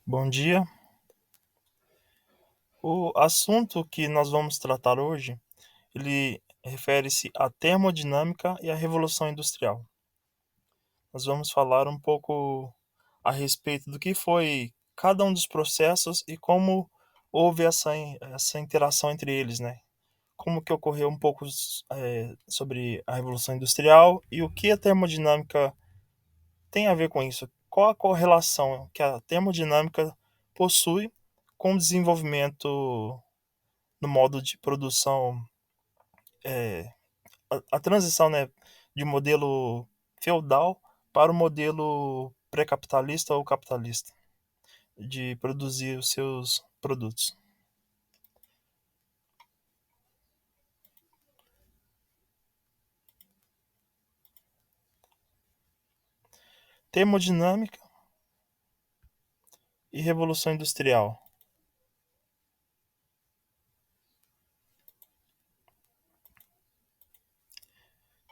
Bom dia. O assunto que nós vamos tratar hoje, ele refere-se à termodinâmica e à revolução industrial. Nós vamos falar um pouco a respeito do que foi cada um dos processos e como houve essa interação entre eles, né? Como que ocorreu um pouco sobre a revolução industrial e o que a termodinâmica tem a ver com isso. Qual a correlação que a termodinâmica possui com o desenvolvimento no modo de produção, a transição, né, de modelo feudal para o modelo pré-capitalista ou capitalista, de produzir os seus produtos. Termodinâmica e revolução industrial.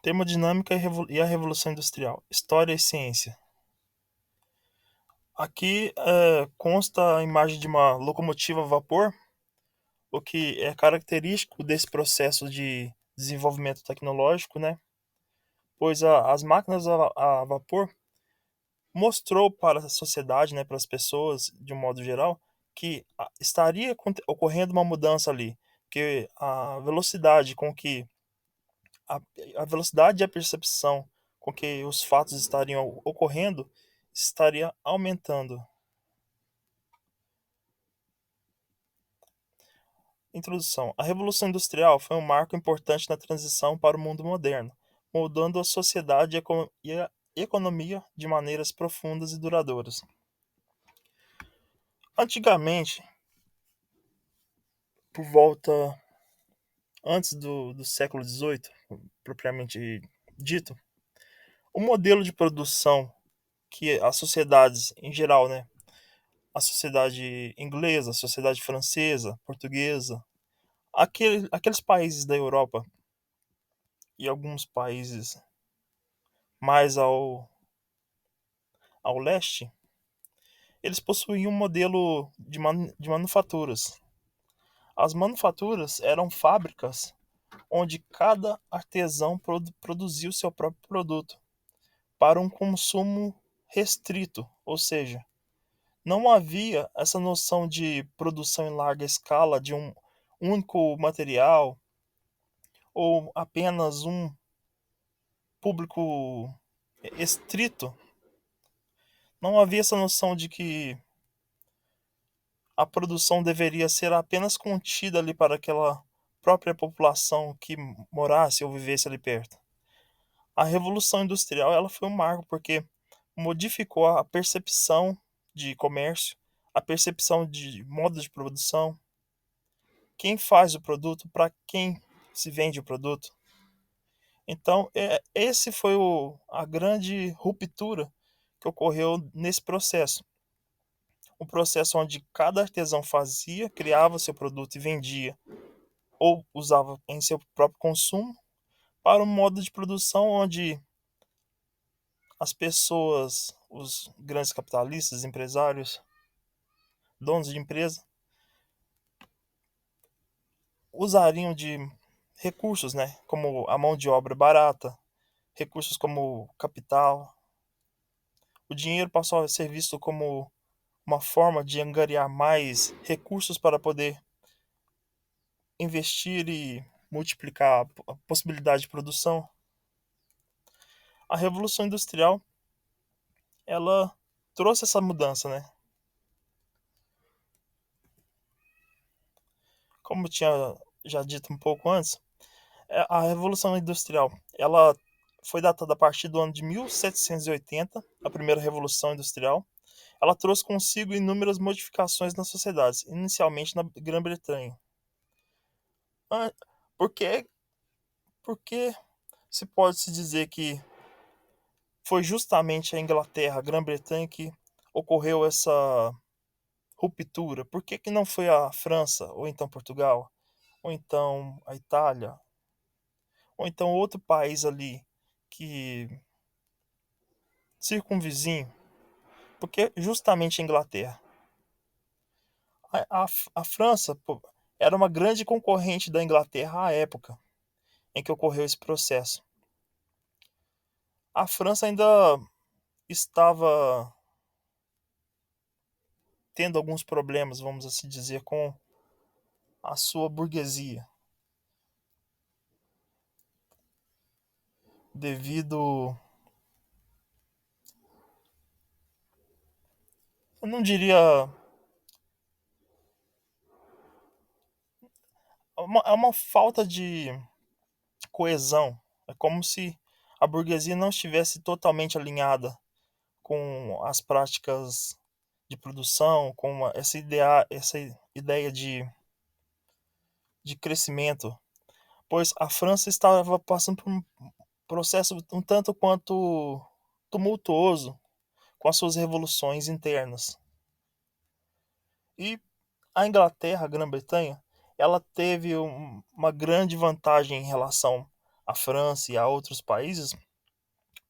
Termodinâmica e a revolução industrial. História e ciência. Aqui consta a imagem de uma locomotiva a vapor, o que é característico desse processo de desenvolvimento tecnológico, né? Pois as máquinas a vapor mostrou para a sociedade, né, para as pessoas de um modo geral, que estaria ocorrendo uma mudança ali, que a, a velocidade e a percepção com que os fatos estariam ocorrendo estaria aumentando. Introdução. A Revolução Industrial foi um marco importante na transição para o mundo moderno, moldando a sociedade e a economia de maneiras profundas e duradouras. Antigamente, por volta antes do século XVIII, propriamente dito, o modelo de produção que as sociedades em geral, né, a sociedade inglesa, a sociedade francesa, portuguesa, aqueles países da Europa e alguns países mais ao leste, eles possuíam um modelo de manufaturas. As manufaturas eram fábricas onde cada artesão produzia o seu próprio produto para um consumo restrito, ou seja, não havia essa noção de produção em larga escala de um único material ou apenas um público estrito. Não havia essa noção de que a produção deveria ser apenas contida ali para aquela própria população que morasse ou vivesse ali perto. A Revolução Industrial ela foi um marco porque modificou a percepção de comércio, a percepção de modo de produção, quem faz o produto, para quem se vende o produto. Então, esse foi a grande ruptura que ocorreu nesse processo. Um processo onde cada artesão fazia, criava seu produto e vendia, ou usava em seu próprio consumo, para um modo de produção onde as pessoas, os grandes capitalistas, empresários, donos de empresa, usariam de recursos, né, como a mão de obra barata, recursos como capital. O dinheiro passou a ser visto como uma forma de angariar mais recursos para poder investir e multiplicar a possibilidade de produção. A Revolução Industrial, ela trouxe essa mudança, né? Como eu tinha já dito um pouco antes, a Revolução Industrial, ela foi datada a partir do ano de 1780, a primeira Revolução Industrial. Ela trouxe consigo inúmeras modificações nas sociedades, inicialmente na Grã-Bretanha. Ah, Por que, porque se pode se dizer que foi justamente a Inglaterra, a Grã-Bretanha que ocorreu essa ruptura? Por que não foi a França, ou então Portugal, ou então a Itália, ou então outro país ali que circunvizinho? Porque justamente a Inglaterra. A França, pô, era uma grande concorrente da Inglaterra à época em que ocorreu esse processo. A França ainda estava tendo alguns problemas, vamos assim dizer, com a sua burguesia, devido, eu não diria, a uma falta de coesão. É como se a burguesia não estivesse totalmente alinhada com as práticas de produção, com essa ideia de crescimento, pois a França estava passando por um processo um tanto quanto tumultuoso com as suas revoluções internas. E a Inglaterra, a Grã-Bretanha, ela teve uma grande vantagem em relação à França e a outros países,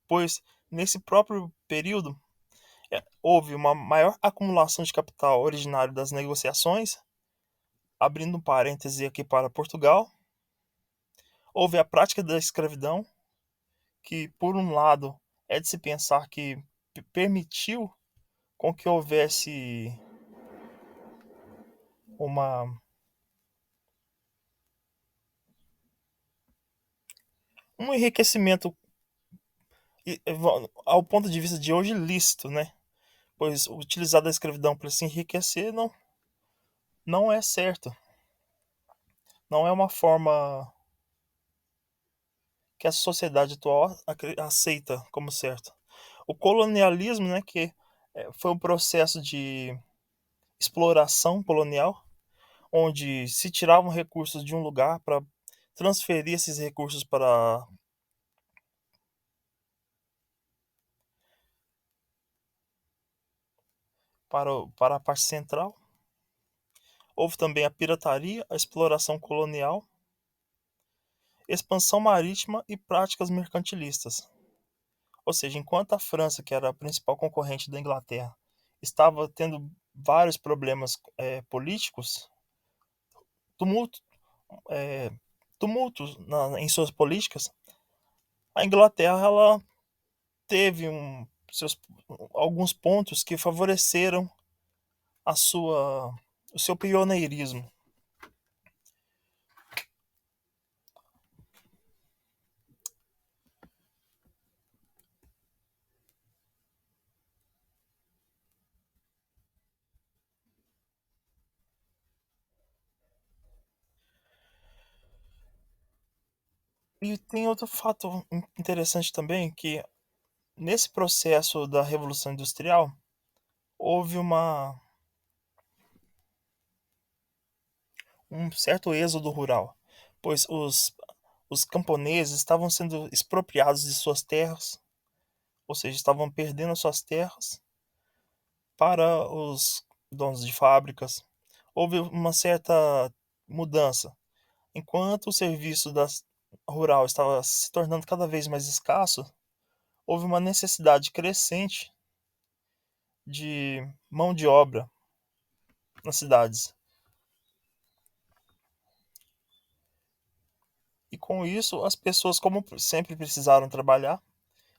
pois nesse próprio período houve uma maior acumulação de capital originário das negociações, abrindo um parêntese aqui para Portugal. Houve a prática da escravidão, que, por um lado, é de se pensar que permitiu com que houvesse uma, um enriquecimento ao ponto de vista de hoje lícito, né? Pois utilizar da escravidão para se enriquecer não é certo. Não é uma forma que a sociedade atual aceita como certo. O colonialismo, né, que foi um processo de exploração colonial, onde se tiravam recursos de um lugar para transferir esses recursos para a parte central. Houve também a pirataria, a exploração colonial, expansão marítima e práticas mercantilistas. Ou seja, enquanto a França, que era a principal concorrente da Inglaterra, estava tendo vários problemas políticos, tumulto, é, tumultos em suas políticas, a Inglaterra ela teve alguns pontos que favoreceram a sua, o seu pioneirismo. E tem outro fato interessante também, que nesse processo da Revolução Industrial houve um certo êxodo rural, pois os camponeses estavam sendo expropriados de suas terras, ou seja, estavam perdendo suas terras para os donos de fábricas. Houve uma certa mudança. Enquanto o serviço rural estava se tornando cada vez mais escasso, houve uma necessidade crescente de mão de obra nas cidades. E com isso, as pessoas, como sempre precisaram trabalhar,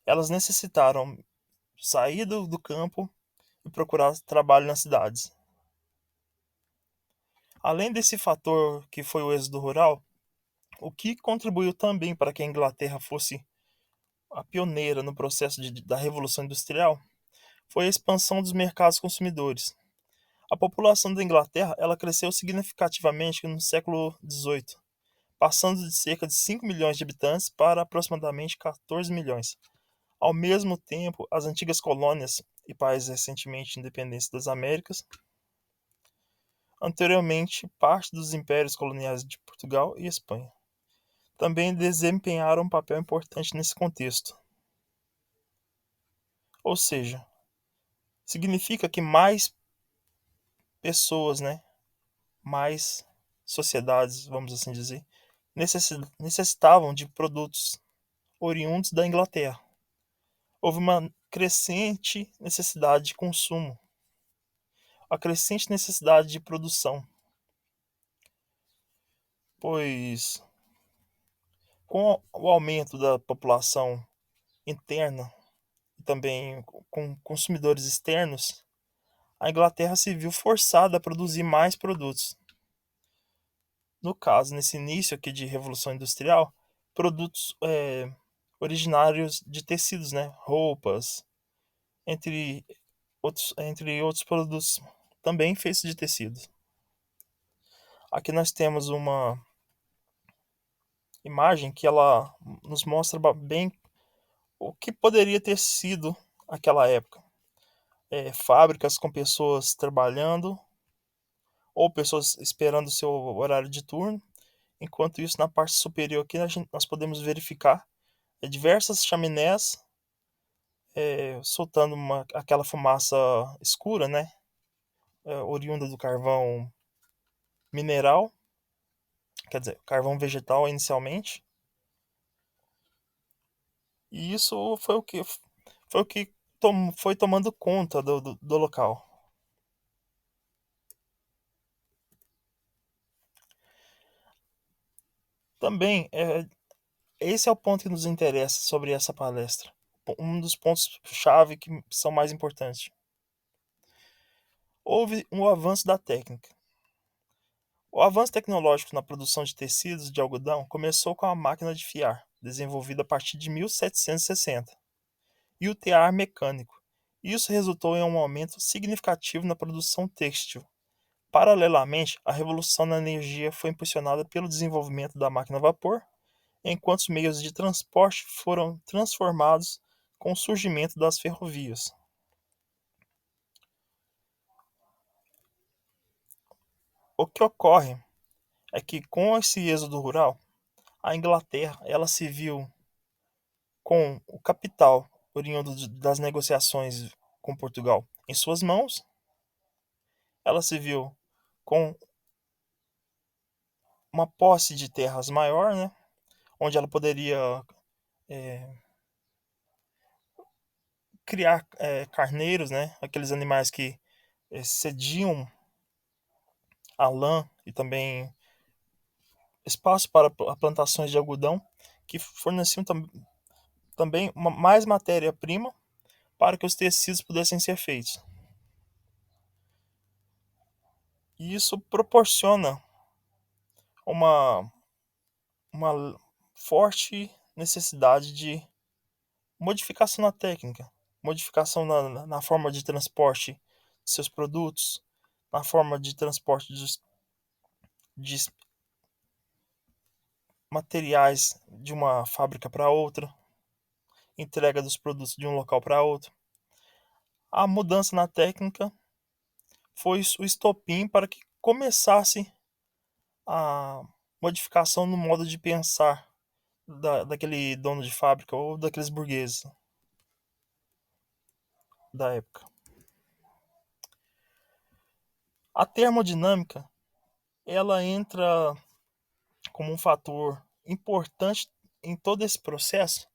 elas necessitaram sair do campo e procurar trabalho nas cidades. Além desse fator que foi o êxodo rural, o que contribuiu também para que a Inglaterra fosse a pioneira no processo da Revolução Industrial foi a expansão dos mercados consumidores. A população da Inglaterra ela cresceu significativamente no século XVIII, passando de cerca de 5 milhões de habitantes para aproximadamente 14 milhões. Ao mesmo tempo, as antigas colônias e países recentemente independentes das Américas, anteriormente parte dos impérios coloniais de Portugal e Espanha, também desempenharam um papel importante nesse contexto. Ou seja, significa que mais pessoas, né, mais sociedades, vamos assim dizer, necessitavam de produtos oriundos da Inglaterra. Houve uma crescente necessidade de consumo. a crescente necessidade de produção, pois com o aumento da população interna e também com consumidores externos, a Inglaterra se viu forçada a produzir mais produtos. No caso, nesse início aqui de Revolução Industrial, produtos originários de tecidos, né? Roupas, entre entre outros produtos também feitos de tecidos. Aqui nós temos uma imagem que ela nos mostra bem o que poderia ter sido aquela época. Fábricas com pessoas trabalhando ou pessoas esperando o seu horário de turno. Enquanto isso, na parte superior aqui, nós podemos verificar diversas chaminés soltando aquela fumaça escura, né? Oriunda do carvão mineral, quer dizer, carvão vegetal inicialmente. E isso foi o que foi tomando conta do local. Também, esse é o ponto que nos interessa sobre essa palestra. Um dos pontos-chave que são mais importantes. Houve um avanço da técnica. O avanço tecnológico na produção de tecidos de algodão começou com a máquina de fiar, desenvolvida a partir de 1760, e o tear mecânico. Isso resultou em um aumento significativo na produção têxtil. Paralelamente, a revolução na energia foi impulsionada pelo desenvolvimento da máquina a vapor, enquanto os meios de transporte foram transformados com o surgimento das ferrovias. O que ocorre é que com esse êxodo rural, a Inglaterra ela se viu com o capital oriundo das negociações com Portugal em suas mãos, ela se viu com uma posse de terras maior, né, onde ela poderia é, criar carneiros, né, aqueles animais que cediam a lã e também espaço para plantações de algodão, que forneciam também mais matéria-prima para que os tecidos pudessem ser feitos. E isso proporciona uma, uma forte necessidade de modificação na técnica, modificação na forma de transporte de seus produtos, na forma de transporte de materiais de uma fábrica para outra, entrega dos produtos de um local para outro. A mudança na técnica foi o estopim para que começasse a modificação no modo de pensar daquele dono de fábrica ou daqueles burgueses da época. A termodinâmica ela entra como um fator importante em todo esse processo,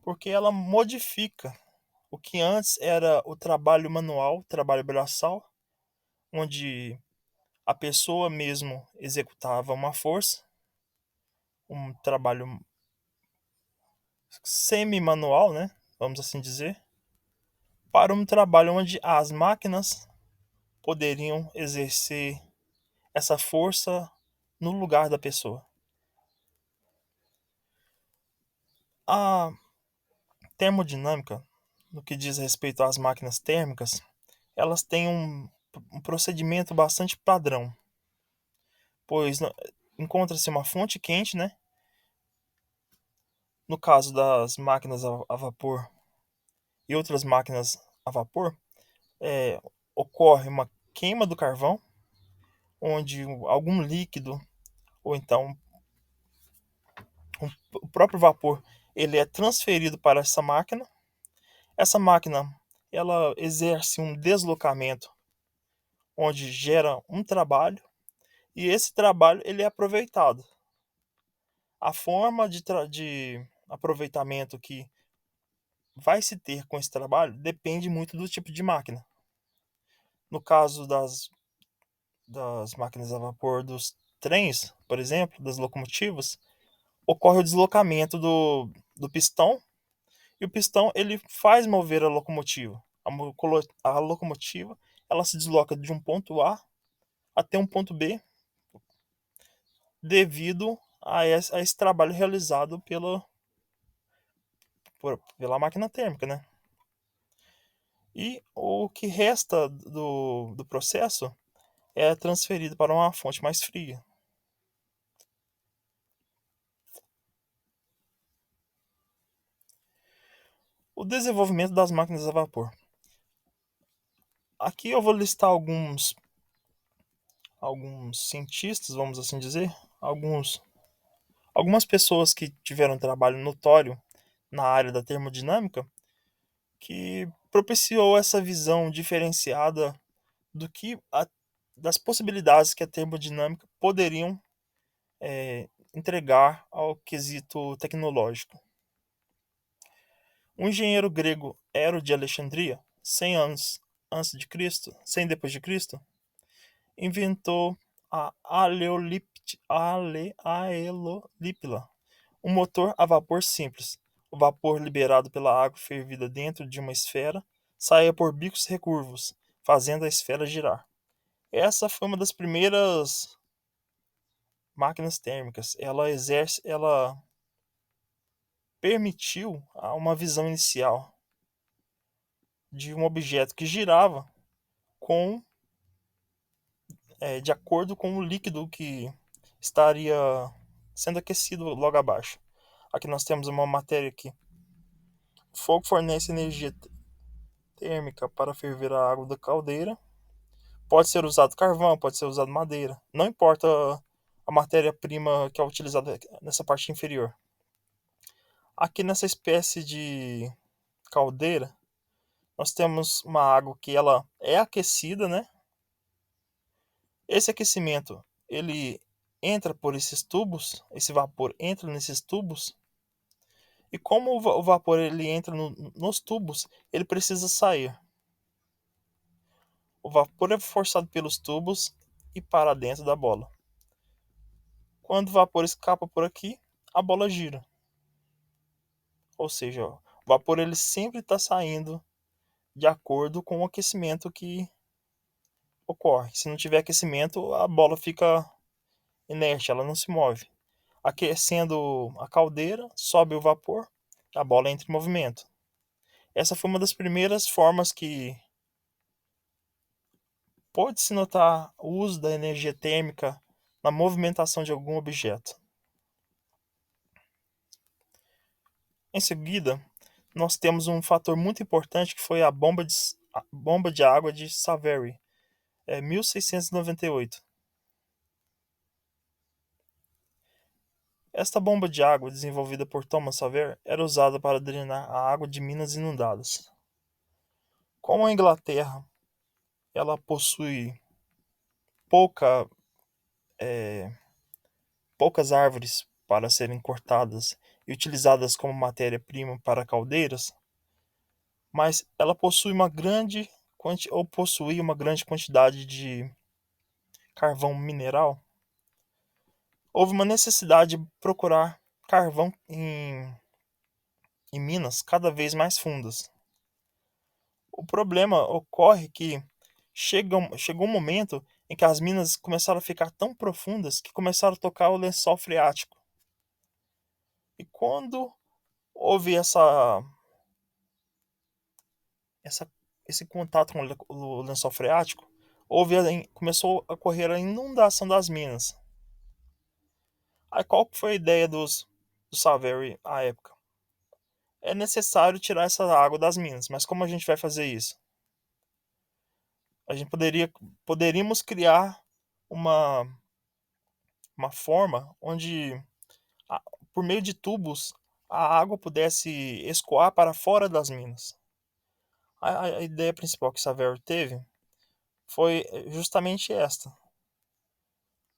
porque ela modifica o que antes era o trabalho manual, trabalho braçal, onde a pessoa mesmo executava uma força, um trabalho semi-manual, né, vamos assim dizer, para um trabalho onde as máquinas poderiam exercer essa força no lugar da pessoa. A termodinâmica, no que diz respeito às máquinas térmicas, elas têm um procedimento bastante padrão, pois encontra-se uma fonte quente, né? No caso das máquinas a vapor e outras máquinas a vapor, é, ocorre uma queima do carvão, onde algum líquido ou então o próprio vapor ele é transferido para essa máquina. Essa máquina ela exerce um deslocamento onde gera um trabalho e esse trabalho ele é aproveitado. A forma de aproveitamento que vai se ter com esse trabalho depende muito do tipo de máquina. No caso das máquinas a vapor dos trens, por exemplo, das locomotivas, ocorre o deslocamento do pistão, e o pistão ele faz mover a locomotiva. A locomotiva ela se desloca de um ponto A até um ponto B devido a esse trabalho realizado pela máquina térmica, né? E o que resta do processo é transferido para uma fonte mais fria. O desenvolvimento das máquinas a vapor. Aqui eu vou listar alguns cientistas, vamos assim dizer, algumas pessoas que tiveram trabalho notório na área da termodinâmica que propiciou essa visão diferenciada do que das possibilidades que a termodinâmica poderiam entregar ao quesito tecnológico. O engenheiro grego Ero de Alexandria, 100 anos antes de Cristo, 100 depois de Cristo, inventou a aelolípila, um motor a vapor simples. O vapor liberado pela água fervida dentro de uma esfera saía por bicos recurvos, fazendo a esfera girar. Essa foi uma das primeiras máquinas térmicas. Ela permitiu uma visão inicial de um objeto que girava com de acordo com o líquido que estaria sendo aquecido logo abaixo. Aqui nós temos uma matéria aqui. O fogo fornece energia térmica para ferver a água da caldeira. Pode ser usado carvão, pode ser usado madeira. Não importa a matéria-prima que é utilizada nessa parte inferior. Aqui nessa espécie de caldeira, nós temos uma água que ela é aquecida, né? Esse aquecimento, ele entra por esses tubos, esse vapor entra nesses tubos, e como o vapor ele entra nos tubos, ele precisa sair. O vapor é forçado pelos tubos e para dentro da bola. Quando o vapor escapa por aqui, a bola gira. Ou seja, o vapor ele sempre está saindo de acordo com o aquecimento que ocorre. Se não tiver aquecimento, a bola fica inerte, ela não se move. Aquecendo a caldeira, sobe o vapor, a bola entra em movimento. Essa foi uma das primeiras formas que pode-se notar o uso da energia térmica na movimentação de algum objeto. Em seguida, nós temos um fator muito importante que foi a bomba de água de Savary, 1698. Esta bomba de água, desenvolvida por Thomas Saver, era usada para drenar a água de minas inundadas. Como a Inglaterra ela possui pouca, poucas árvores para serem cortadas e utilizadas como matéria-prima para caldeiras, mas ela possui uma grande ou possuía uma grande quantidade de carvão mineral. Houve uma necessidade de procurar carvão em minas cada vez mais fundas. O problema ocorre que chegou um momento em que as minas começaram a ficar tão profundas que começaram a tocar o lençol freático. E quando houve essa, esse contato com o lençol freático, começou a ocorrer a inundação das minas. Aí qual foi a ideia do Savary à época? É necessário tirar essa água das minas, mas como a gente vai fazer isso? A gente poderíamos criar uma, uma forma onde, por meio de tubos, a água pudesse escoar para fora das minas. A ideia principal que Savary teve foi justamente esta: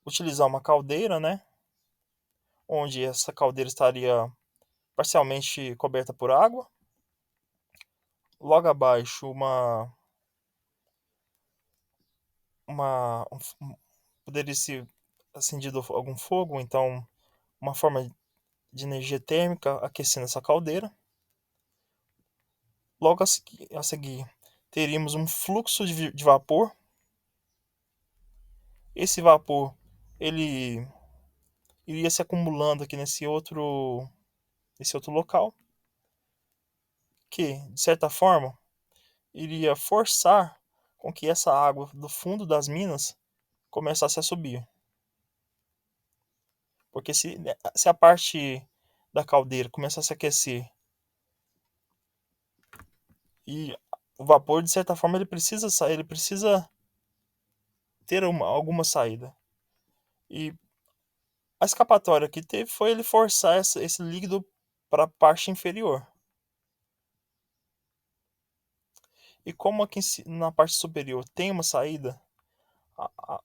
utilizar uma caldeira, né? Onde essa caldeira estaria parcialmente coberta por água. Logo abaixo, poderia ser acendido algum fogo, então uma forma de energia térmica aquecendo essa caldeira. Logo a seguir teríamos um fluxo de vapor. Esse vapor ele iria se acumulando aqui nesse outro local, que, de certa forma, iria forçar com que essa água do fundo das minas começasse a subir. Porque se a parte da caldeira começasse a aquecer e o vapor, de certa forma, ele precisa sair, ele precisa ter alguma saída. E a escapatória que teve foi ele forçar esse líquido para a parte inferior. E como aqui na parte superior tem uma saída, a, a,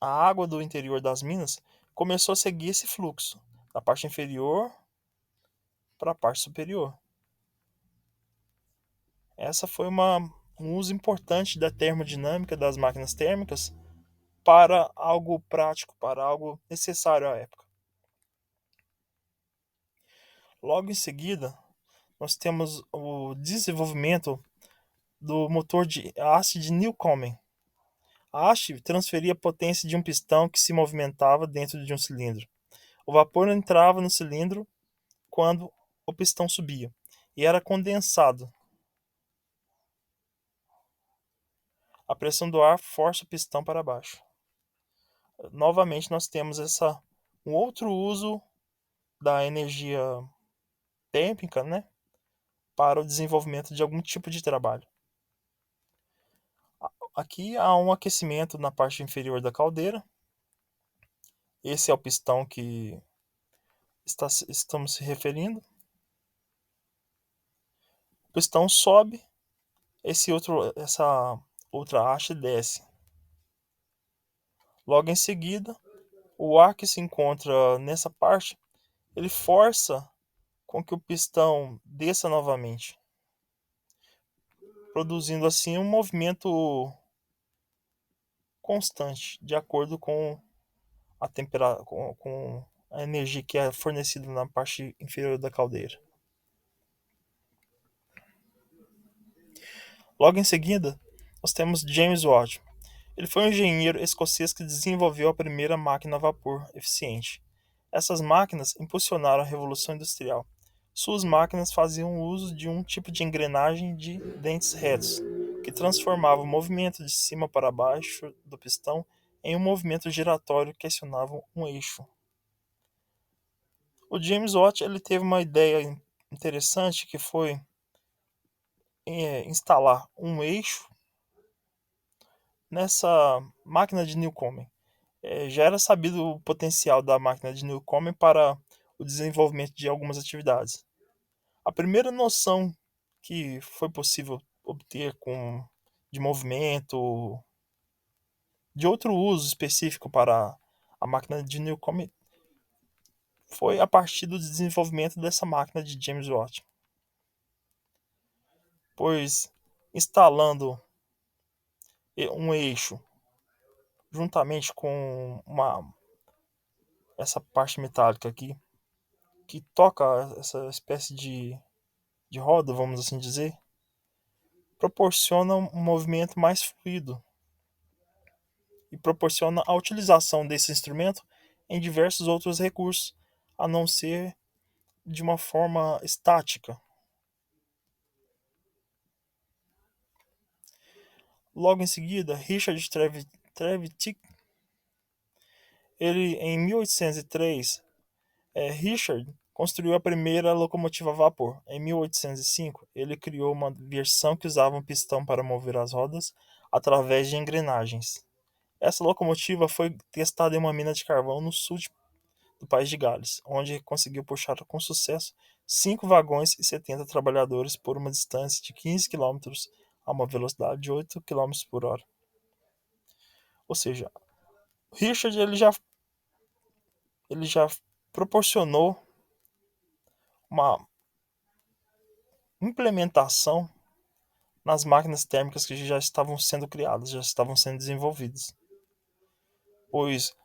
a água do interior das minas começou a seguir esse fluxo, da parte inferior para a parte superior. Essa foi um uso importante da termodinâmica das máquinas térmicas para algo prático, para algo necessário à época. Logo em seguida, nós temos o desenvolvimento do motor de haste de Newcomen. A haste transferia a potência de um pistão que se movimentava dentro de um cilindro. O vapor entrava no cilindro quando o pistão subia e era condensado. A pressão do ar força o pistão para baixo. Novamente nós temos um outro uso da energia térmica, né, para o desenvolvimento de algum tipo de trabalho. Aqui há um aquecimento na parte inferior da caldeira. Esse é o pistão que estamos se referindo. O pistão sobe, essa outra haste desce. Logo em seguida, o ar que se encontra nessa parte, ele força com que o pistão desça novamente, produzindo assim um movimento constante, de acordo com a temperatura, com a energia que é fornecida na parte inferior da caldeira. Logo em seguida, nós temos James Watt. Ele foi um engenheiro escocês que desenvolveu a primeira máquina a vapor eficiente. Essas máquinas impulsionaram a Revolução Industrial. Suas máquinas faziam uso de um tipo de engrenagem de dentes retos, que transformava o movimento de cima para baixo do pistão em um movimento giratório que acionava um eixo. O James Watt ele teve uma ideia interessante que foi instalar um eixo nessa máquina de Newcomen. Já era sabido o potencial da máquina de Newcomen para o desenvolvimento de algumas atividades. A primeira noção que foi possível obter de movimento, de outro uso específico para a máquina de Newcomen, foi a partir do desenvolvimento dessa máquina de James Watt. Pois instalando um eixo juntamente com essa parte metálica aqui, que toca essa espécie de roda, vamos assim dizer, proporciona um movimento mais fluido e proporciona a utilização desse instrumento em diversos outros recursos, a não ser de uma forma estática. Logo em seguida, Richard Trevithick, ele em 1803, Richard construiu a primeira locomotiva a vapor. Em 1805, ele criou uma versão que usava um pistão para mover as rodas através de engrenagens. Essa locomotiva foi testada em uma mina de carvão no sul do país de Gales, onde conseguiu puxar com sucesso 5 vagões e 70 trabalhadores por uma distância de 15 quilômetros a uma velocidade de 8 quilômetros por hora. Ou seja, Richard ele já proporcionou uma implementação nas máquinas térmicas que já estavam sendo criadas, já estavam sendo desenvolvidas. Pois,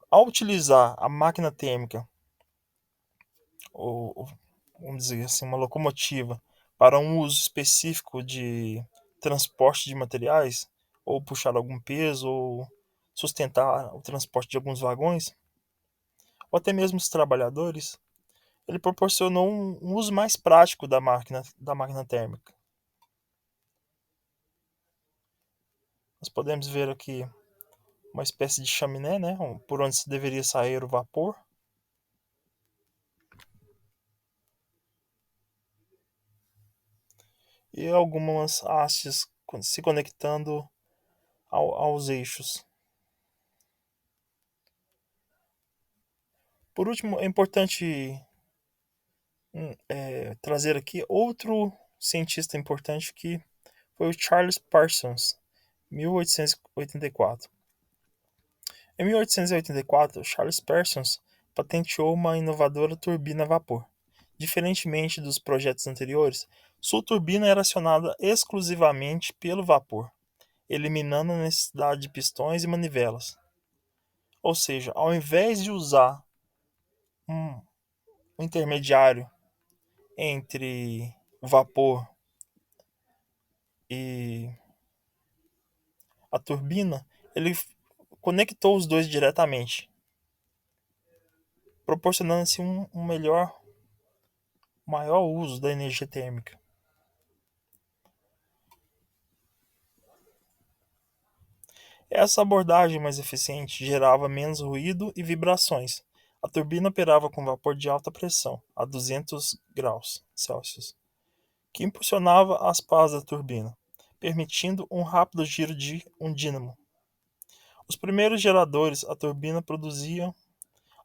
ao utilizar a máquina térmica, ou vamos dizer assim, uma locomotiva, para um uso específico de transporte de materiais, ou puxar algum peso, ou sustentar o transporte de alguns vagões, ou até mesmo os trabalhadores, ele proporcionou um uso mais prático da máquina térmica. Nós podemos ver aqui uma espécie de chaminé, né, por onde se deveria sair o vapor. E algumas hastes se conectando aos eixos. Por último, é importante trazer aqui outro cientista importante que foi o Charles Parsons, 1884. Em 1884, Charles Parsons patenteou uma inovadora turbina a vapor. Diferentemente dos projetos anteriores, sua turbina era acionada exclusivamente pelo vapor, eliminando a necessidade de pistões e manivelas. Ou seja, ao invés de usar um intermediário entre o vapor e a turbina, ele conectou os dois diretamente, proporcionando assim um maior uso da energia térmica. Essa abordagem mais eficiente gerava menos ruído e vibrações. A turbina operava com vapor de alta pressão, a 200 graus Celsius, que impulsionava as pás da turbina, permitindo um rápido giro de um dínamo. Os primeiros geradores, a turbina produzia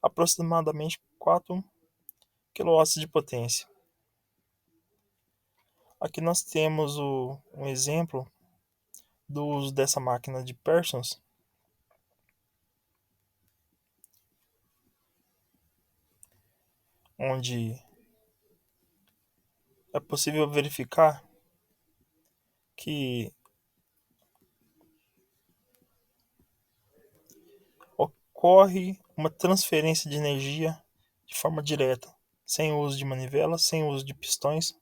aproximadamente 4 kW de potência. Aqui nós temos um exemplo do uso dessa máquina de Parsons, onde é possível verificar que ocorre uma transferência de energia de forma direta, sem o uso de manivelas, sem o uso de pistões.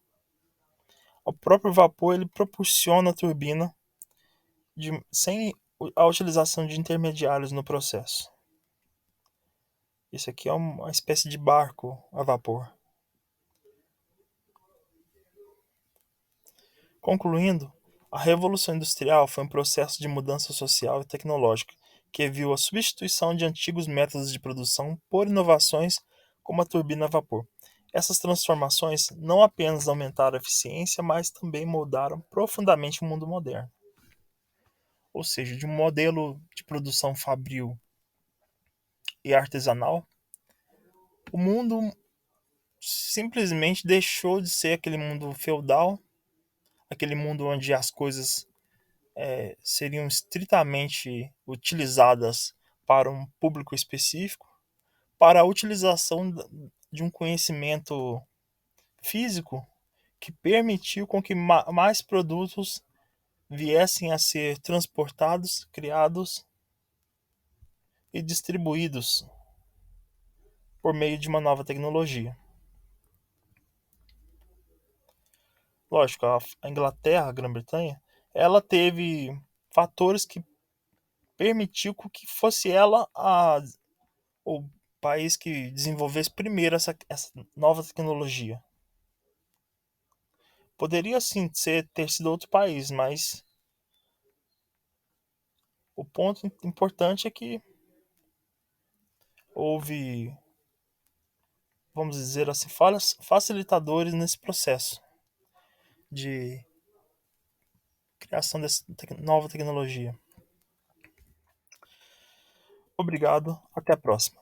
O próprio vapor ele proporciona a turbina sem a utilização de intermediários no processo. Isso aqui é uma espécie de barco a vapor. Concluindo, a Revolução Industrial foi um processo de mudança social e tecnológica que viu a substituição de antigos métodos de produção por inovações como a turbina a vapor. Essas transformações não apenas aumentaram a eficiência, mas também moldaram profundamente o mundo moderno. Ou seja, de um modelo de produção fabril e artesanal, o mundo simplesmente deixou de ser aquele mundo feudal, aquele mundo onde as coisas seriam estritamente utilizadas para um público específico, para a utilização de um conhecimento físico que permitiu com que mais produtos viessem a ser transportados, criados e distribuídos por meio de uma nova tecnologia. Lógico, a Inglaterra, a Grã-Bretanha, ela teve fatores que permitiu que fosse ela o país que desenvolvesse primeiro essa nova tecnologia. Poderia sim ter sido outro país, mas o ponto importante é que houve, vamos dizer assim, facilitadores nesse processo de criação dessa nova tecnologia. Obrigado, até a próxima.